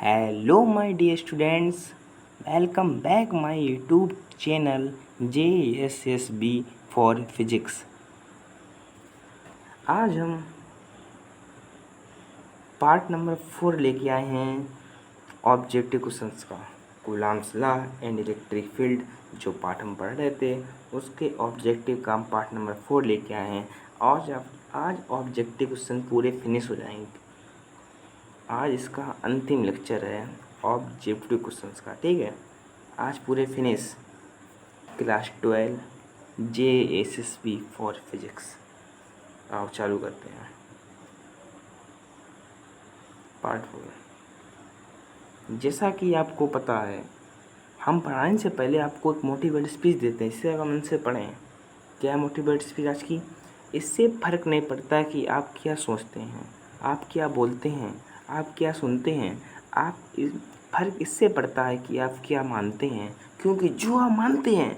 Hello my dear students, welcome back my YouTube channel JSSB for physics. आज हम part number 4 लेके आए हैं ऑब्जेक्टिव क्वेश्चंस का। Coulomb's law and electric field जो पार्ट हम पढ़ रहे थे उसके ऑब्जेक्टिव का हम पार्ट नंबर 4 लेके आए हैं। आज ऑब्जेक्टिव क्वेश्चन पूरे फिनिश हो जाएंगे। आज इसका अंतिम लेक्चर है ऑब्जेक्टिव क्वेश्चंस का, ठीक है। आज पूरे finish class 12 JSSB for physics. आओ चालू करते हैं पार्ट 4। जैसा कि आपको पता है, हम पढ़ाने से पहले आपको एक मोटिवेट स्पीच देते हैं, इससे अगर मन से पढ़ें। क्या मोटिवेट स्पीच आज की? इससे फ़र्क नहीं पड़ता कि आप क्या सोचते हैं, आप क्या बोलते हैं, आप क्या सुनते हैं। फ़र्क इससे पड़ता है कि आप क्या मानते हैं, क्योंकि जो आप मानते हैं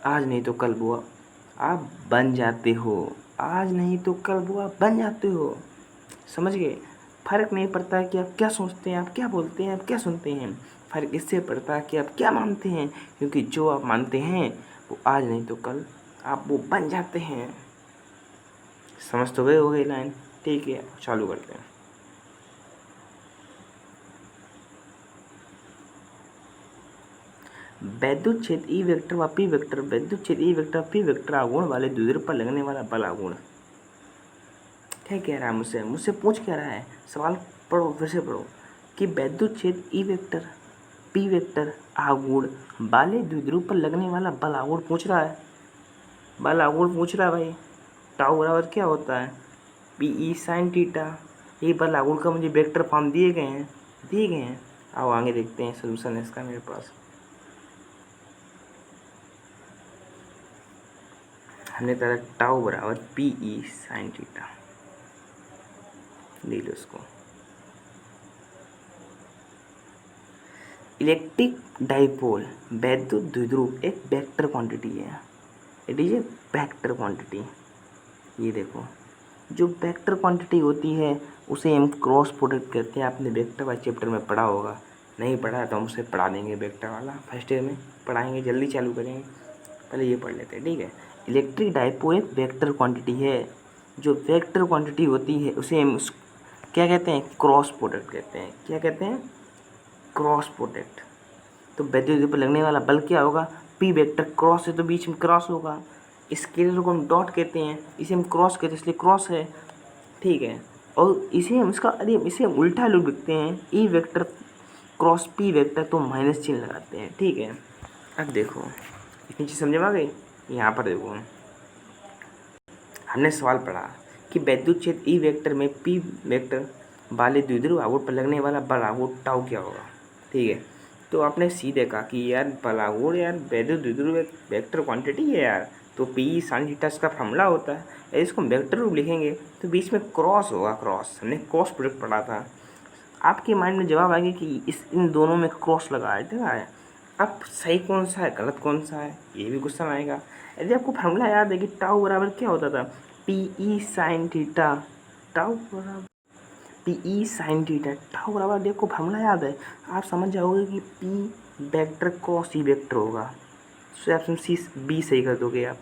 आज नहीं तो कल वो आप बन जाते हो। आज नहीं तो कल वो आप बन जाते हो, समझ गए। फ़र्क नहीं पड़ता है कि आप क्या सोचते हैं, आप क्या बोलते हैं, आप क्या सुनते हैं। फ़र्क इससे पड़ता है कि आप क्या मानते हैं, क्योंकि जो आप मानते हैं वो आज नहीं तो कल आप वो बन जाते हैं। समझ तो गए हो गई लाइन? ठीक है, चालू करते हैं। वैद्युत क्षेत्र ई वेक्टर व पी वेक्टर, वैद्युत क्षेत्र ई वेक्टर पी वेक्टर आघूर्ण वाले द्विध्रुव पर लगने वाला बल आघूर्ण। क्या कह रहा है मुझसे पूछ क्या रहा है? सवाल पढ़ो, फिर से पढ़ो कि वैद्युत क्षेत्र ई वेक्टर पी वेक्टर आघूर्ण वाले द्विध्रुव पर लगने वाला बल आघूर्ण पूछ रहा है। बल आघूर्ण पूछ रहा है भाई। टाउ बराबर क्या होता है? PE sin theta. ये बल आघूर्ण का मुझे वेक्टर फॉर्म दिए गए हैं। आओ आगे देखते हैं, सोल्यूशन है इसका मेरे पास। हमने कहा टाउ बराबर PE sin थीटा, ले लो इसको। इलेक्ट्रिक डाइपोल वैद्युत द्विध्रुव एक वेक्टर क्वांटिटी है। It is a vector quantity. ये देखो, जो वेक्टर क्वांटिटी होती है उसे हम क्रॉस प्रोडक्ट कहते हैं। आपने वेक्टर वाला चैप्टर में पढ़ा होगा, नहीं पढ़ा है तो हम उसे पढ़ा देंगे। वेक्टर वाला फर्स्ट ईयर में पढ़ाएंगे, जल्दी चालू करेंगे। पहले ये पढ़ लेते हैं, ठीक है। इलेक्ट्रिक डाइपोल एक वेक्टर क्वांटिटी है। जो वेक्टर क्वांटिटी होती है उसे हम क्या कहते हैं? क्रॉस प्रोडक्ट कहते हैं। क्या कहते हैं? Cross product. तो वैद्युत पर लगने वाला बल क्या होगा? पी वेक्टर क्रॉस है तो बीच में क्रॉस होगा। स्केलर को हम डॉट कहते हैं, इसे हम क्रॉस कहते हैं, इसलिए क्रॉस है, ठीक है। और इसे हम इसे हम उल्टा लूप लिखते हैं, E vector cross P vector, तो माइनस चिन्ह लगाते हैं, ठीक है। अब देखो इतनी चीज़ समझ में आ गई। यहाँ पर देखो, हमने सवाल पढ़ा कि वैद्युत क्षेत्र ई वेक्टर में पी वेक्टर वाले द्विध्रुव आघूर्ण पर लगने वाला बल आघूर्ण टाउ क्या होगा, ठीक है। तो आपने सीधे कहा कि यार बल आघूर्ण यार वैद्युत द्विध्रुव एक वेक्टर क्वांटिटी है यार, तो PE sin थीटा इसका फॉर्मूला होता है। यदि इसको हम वेक्टर रूप लिखेंगे तो बीच में क्रॉस होगा, क्रॉस हमने क्रॉस प्रोडक्ट पढ़ा था। आपके माइंड में जवाब आएगा कि इन दोनों में क्रॉस लगा है। अब सही कौन सा है, गलत कौन सा है, ये भी क्वेश्चन आएगा। यदि आपको फार्मूला याद है कि टाउ बराबर क्या होता था? PE sin theta. टाउ बराबर PE sin थीटा, टाउ बराबर डी को फार्मूला याद है। आप समझ जाओगे कि P vector cross E vector होगा। सो ऑप्शन सी बी सही कर दोगे आप।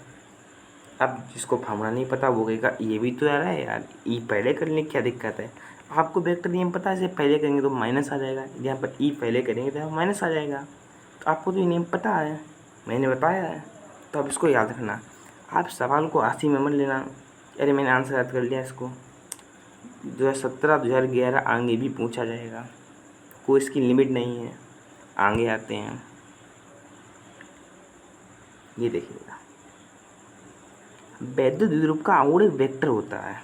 अब जिसको फार्मूला नहीं पता वो कहेगा ये भी तो यार है यार, ई पहले करने की क्या दिक्कत है। आपको वेक्टर नियम पता है, इसे पहले करेंगे तो माइनस आ जाएगा, यहाँ पर ई पहले करेंगे तो माइनस आ जाएगा। तो आपको तो ये नियम पता है, मैंने बताया है, तो अब इसको याद रखना। आप सवाल को 80 में मत लेना, अरे मैंने आंसर याद कर लिया, इसको 2017 2011 आगे भी पूछा जाएगा, कोई इसकी लिमिट नहीं है। आगे आते हैं, ये देखिएगा, वैद्युत द्विध्रुव का आघूर्ण एक वेक्टर होता है।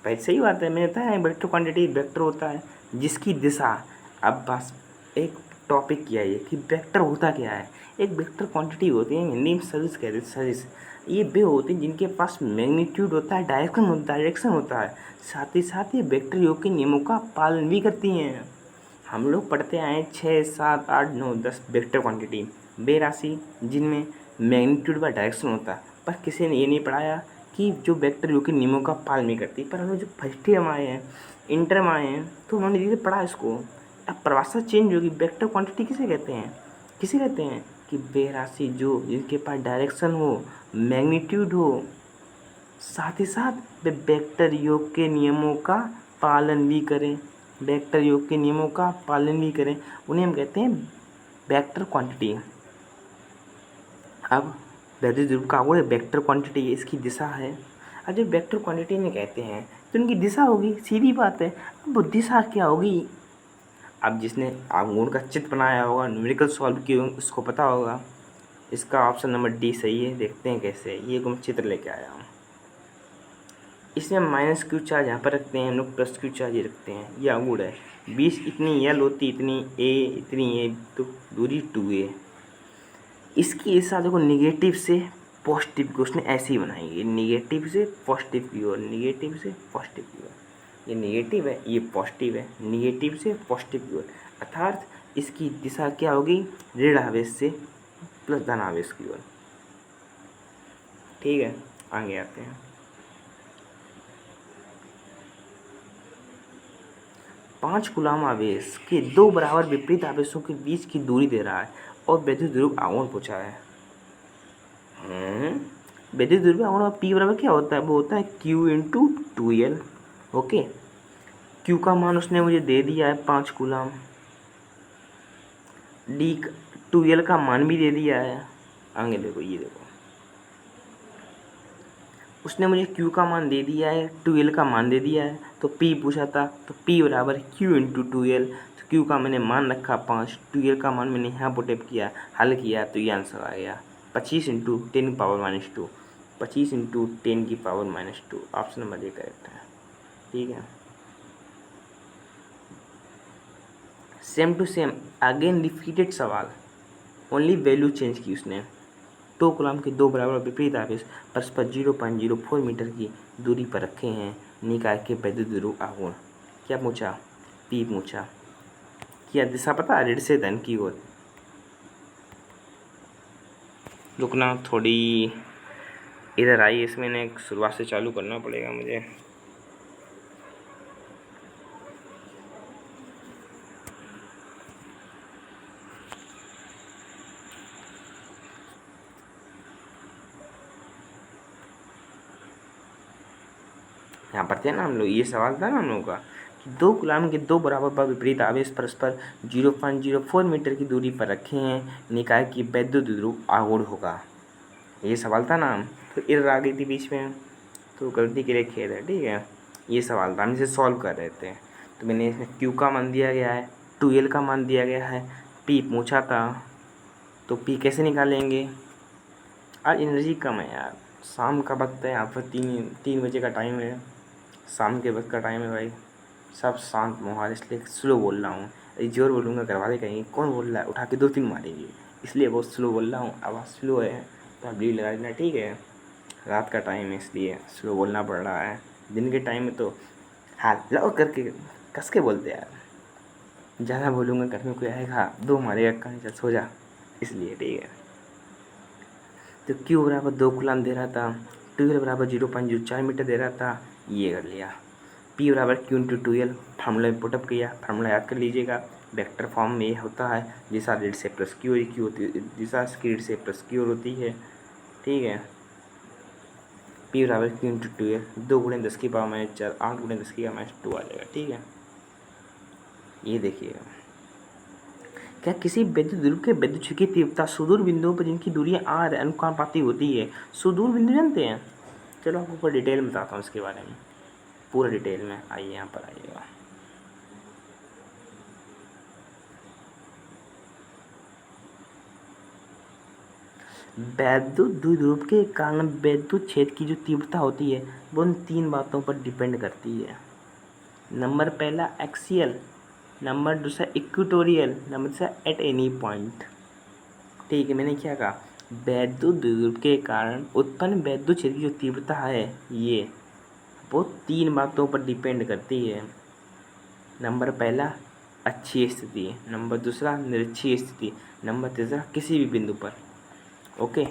भाई सही बात है, मैंने बताया वेक्टर क्वांटिटी वेक्टर होता है जिसकी दिशा। अब बस एक टॉपिक किया ये कि वेक्टर होता क्या है। एक वेक्टर क्वांटिटी होती है, हिंदी में सदिश कहते हैं, सदिश। ये वे होते हैं जिनके पास मैग्नीट्यूड होता है, डायरेक्शन होता है, साथ ही साथ ये वेक्टर योग के नियमों का पालन भी करती हैं। हम लोग पढ़ते आए हैं 6 7 8 9 10 वेक्टर क्वांटिटी, वे राशि जिनमें मैग्नीट्यूड व डायरेक्शन होता है, पर किसी ने ये नहीं पढ़ाया कि जो वेक्टर योग के नियमों का पालन नहीं करती। पर हम लोग जो फर्स्ट ईयर में आए हैं, इंटर में आए हैं, तो उन्होंने धीरे पढ़ा इसको अब परिभाषा चेंज होगी। वेक्टर क्वांटिटी किसे कहते हैं, किसे कहते हैं कि वे राशि जो जिनके पास डायरेक्शन हो, मैग्नीट्यूड हो, साथ ही साथ वे वेक्टर योग के नियमों का पालन भी करें, वेक्टर योग के नियमों का पालन भी करें, उन्हें हम कहते हैं वेक्टर क्वांटिटी। अब वैद्युत ध्रुव का आवेश वेक्टर क्वांटिटी है, इसकी दिशा है। अब जब वेक्टर क्वांटिटी में कहते हैं तो उनकी दिशा होगी, सीधी बात है। अब वो दिशा क्या होगी, अब जिसने आघूर्ण का चित्र बनाया होगा, न्यूमेरिकल सॉल्व किए होंगे, उसको पता होगा। इसका ऑप्शन नंबर डी सही है। देखते हैं कैसे है। ये मैं चित्र लेके आया हूँ। इसमें माइनस क्यू चार्ज यहाँ पर रखते हैं हम लोग, प्लस क्यू चार्ज ये रखते हैं। ये आघूर्ण है, 20 इतनी एल होती, इतनी ए, इतनी ए, तो दूरी 2a। इसकी दिशा देखो निगेटिव से पॉजिटिव की, उसने ऐसे ही बनाई है, निगेटिव से पॉजिटिव की ओर, निगेटिव से पॉजिटिव की ओर। ये निगेटिव है, ये पॉजिटिव है, निगेटिव से पॉजिटिव की ओर, अर्थात इसकी दिशा क्या होगी, ऋण आवेश से प्लस धन आवेश की ओर। ठीक है, आगे आते हैं। 5 कूलाम आवेश के 2 बराबर विपरीत आवेशों के बीच की दूरी दे रहा है और वैद्युत ध्रुव आघूर्ण पूछा है। वैद्युत ध्रुव आघूर्ण P बराबर क्या होता है, वो होता है Q into 2L। Okay, Q का मान उसने मुझे दे दिया है 5 कूलाम, D 2L का मान भी दे दिया है। आगे देखो, ये देखो, उसने मुझे Q का मान दे दिया है, 2L का मान दे दिया है, तो P पूछा था, तो P बराबर Q इंटू 2L। तो Q का मैंने मान रखा 5, 2L का मान मैंने यहाँ पुटअप किया, हल किया, तो ये आंसर आ गया 25 इंटू 10 की पावर -2, 25 इंटू 10 की power -2। Option number A correct है। ठीक है, same to same again repeated सवाल, ओनली वैल्यू चेंज की उसने। 2 कूलाम के 2 बराबर विपरीत आवेश परस्पर 0.04 मीटर की दूरी पर रखे हैं, निकाय के वैद्युत ध्रुव आघूर्ण क्या पूछा, P पूछा। क्या दिशा पता, ऋण से धन की ओर। रुकना, थोड़ी इधर आई, इसमें ने शुरुआत से चालू करना पड़ेगा मुझे। यहाँ पर थे ना हम लोग, ये सवाल था ना हम लोगों का कि 2 कूलाम के 2 बराबर विपरीत आवेश परस्पर 0.04 मीटर की दूरी पर रखे हैं, निकाय की वैद्युत ध्रुव आघूर्ण होगा। ये सवाल था ना, तो इधर आ गई थी बीच में, तो गलती के लिए खेद है। ठीक है, ये सवाल था, हम इसे सॉल्व कर रहे थे, तो मैंने इसमें Q का मान दिया गया है, 2L का मान दिया गया है, P पूछा था, तो P कैसे निकालेंगे। आज एनर्जी कम है यार, शाम का वक्त है, यहाँ पर 3 बजे का टाइम है, शाम के वक्त का टाइम है भाई, सब शांत माहौल, इसलिए स्लो बोल रहा हूँ। जोर बोलूँगा घर वाले कहेंगे कौन बोल रहा है, उठा के 2-3 मारेंगे, इसलिए बहुत स्लो बोल रहा हूँ। आवाज़ स्लो है तो आप लीड लगा देना। ठीक है, रात का टाइम है इसलिए स्लो बोलना पड़ रहा है, दिन के टाइम में तो हाथ लो करके कस के बोलते यार, ज़्यादा बोलूँगा घर में कोई आएगा 2 मारेगा, कहीं चल सो जा, इसलिए। ठीक है, तो Q बराबर 2 कूलाम दे रहा था, 2L बराबर 0.04 मीटर दे रहा था, ये कर लिया। P बराबर Q इंटू 2L, फार्मूला में पुटअप किया, फार्मूला याद कर लीजिएगा, वेक्टर फॉर्म में ये होता है, दिशा ऋण से प्लस की ओर, Q होती है, दिशा इसकी ऋण से प्लस की ओर होती है। ठीक है, P बराबर Q इंटू 2L, 2 गुणे 10 की पावर -4, 8 गुणे 10 की पावर -2 आ जाएगा। ठीक है, ये देखिएगा, क्या किसी वैद्युत ध्रुव के वैद्युत क्षेत्र की तीव्रता सुदूर बिंदुओं पर जिनकी दूरियां r अनुपाती होती है, सुदूर बिंदु जानते हैं, चलो आपको पूरा डिटेल में बताता हूँ इसके बारे में, पूरा डिटेल में। आइए यहाँ पर आइएगा, वैद्युत द्विध्रुव के कारण वैद्युत क्षेत्र की जो तीव्रता होती है वो उन 3 बातों पर डिपेंड करती है। नंबर पहला एक्सियल, नंबर दूसरा इक्वेटोरियल, नंबर तीसरा एट एनी पॉइंट। ठीक है, मैंने क्या कहा, वैद्युत द्विध्रुव के कारण उत्पन्न वैद्युत क्षेत्र की जो तीव्रता है ये वो 3 बातों पर डिपेंड करती है। नंबर पहला अच्छी स्थिति, नंबर दूसरा निरक्षीय स्थिति, नंबर तीसरा किसी भी बिंदु पर। ओके,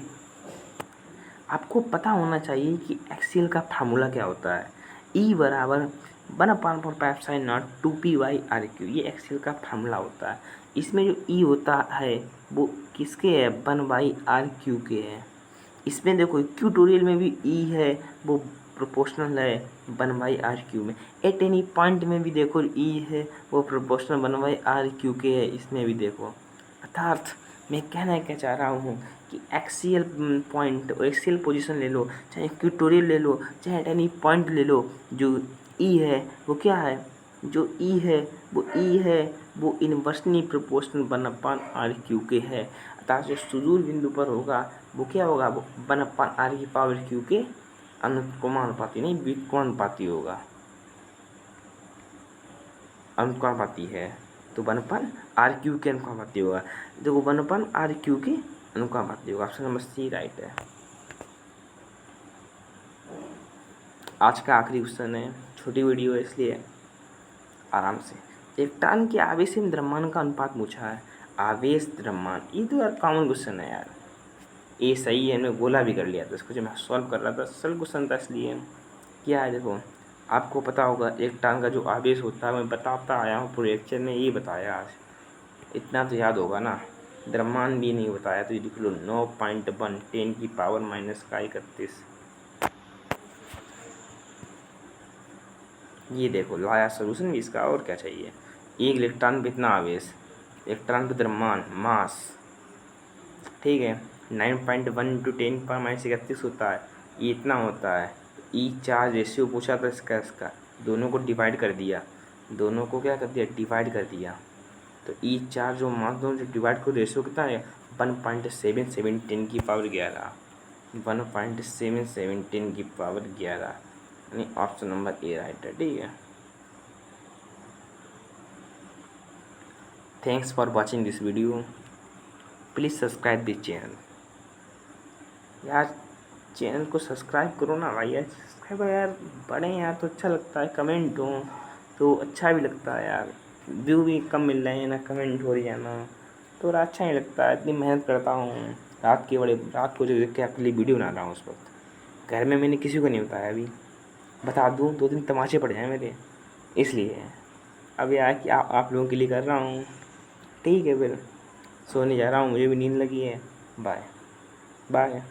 आपको पता होना चाहिए कि एक्सियल का फार्मूला क्या होता है। E बराबर 1/4π/0 2p/r/q, ये एक्सेल का फार्मूला होता है। इसमें जो ई होता है वो किसके है, 1/r/q के है। इसमें देखो ट्यूटोरियल में भी ई है, वो प्रोपोर्शनल है 1/r/q में। एट एनी पॉइंट में भी देखो ई है, वो प्रोपोर्शनल 1/r/q के है। इसमें भी देखो, अर्थात मैं कहना क्या चाह रहा हूँ कि एक्सियल पॉइंट और एक्सियल पोजीशन ले लो, चाहे ट्यूटोरियल ले लो, चाहे एट एनी पॉइंट ले लो, जो ई है वो क्या है, जो ई है वो इनवर्सली प्रोपोर्शनल 1/r/q के है। अर्थात जो सुदूर बिंदु पर होगा वो क्या होगा, वो 1/r/q के अनुक्रमानुपाती नहीं व्युत्क्रमानुपाती होगा, अनुक्रमानुपाती है। तो 1/r/q के अनुक्रमानुपाती होगा। देखो 1/r/q के अनुक्रमानुपाती होगा। ऑप्शन नंबर सी राइट है। आज का आखिरी क्वेश्चन है, छोटी वीडियो है इसलिए आराम से। एक टन के आवेश में द्रव्यमान का अनुपात पूछा है। आवेश द्रव्यमान, ये तो यार कॉमन क्वेश्चन है यार, ये सही है। मैंने गोला भी कर लिया था इसको जब मैं सॉल्व कर रहा था, सरल क्वेश्चन था इसलिए। क्या है देखो, आपको पता होगा एक टन का जो आवेश होता है, मैं बताता आया हूँ पूरे लेक्चर में, ये बताया आज, इतना तो याद होगा ना। द्रव्यमान भी नहीं बताया तो ये लिख लो 9.1 10⁻⁻31। ये देखो लाया सोल्यूशन भी इसका, और क्या चाहिए। एक इलेक्ट्रॉन पे इतना आवेश, इलेक्ट्रॉन पे द्रव्यमान मास, ठीक है, 9.1 × 10⁻⁻31 होता है, ये इतना होता है। ई चार्ज रेशियो पूछा था इसका, दोनों को डिवाइड कर दिया, दोनों को क्या कर दिया, डिवाइड कर दिया। तो ई चार्ज और मास दोनों जो डिवाइड करो, रेशियो कितना है 1.77 10⁻11, 1.77 10⁻11, यानी ऑप्शन नंबर ए राइट है। ठीक है, thanks for watching this video, please subscribe this channel. यार चैनल को सब्सक्राइब करो ना भाई, यार सब्सक्राइबर यार बढ़े यार, तो अच्छा लगता है। कमेंट हो तो अच्छा भी लगता है यार, व्यू भी कम मिल रहे हैं ना, कमेंट हो रही है ना, तो अच्छा नहीं लगता है। इतनी मेहनत करता हूँ, रात को जो देख के आपके लिए वीडियो बना रहा हूँ, उस वक्त घर में मैंने किसी को नहीं बताया। अभी बता दूँ 2 दिन तमाचे पड़ जाए मेरे, इसलिए अब यार कि आप लोगों के लिए कर रहा हूँ। ठीक है, फिर सोने जा रहा हूँ, मुझे भी नींद लगी है। Bye bye.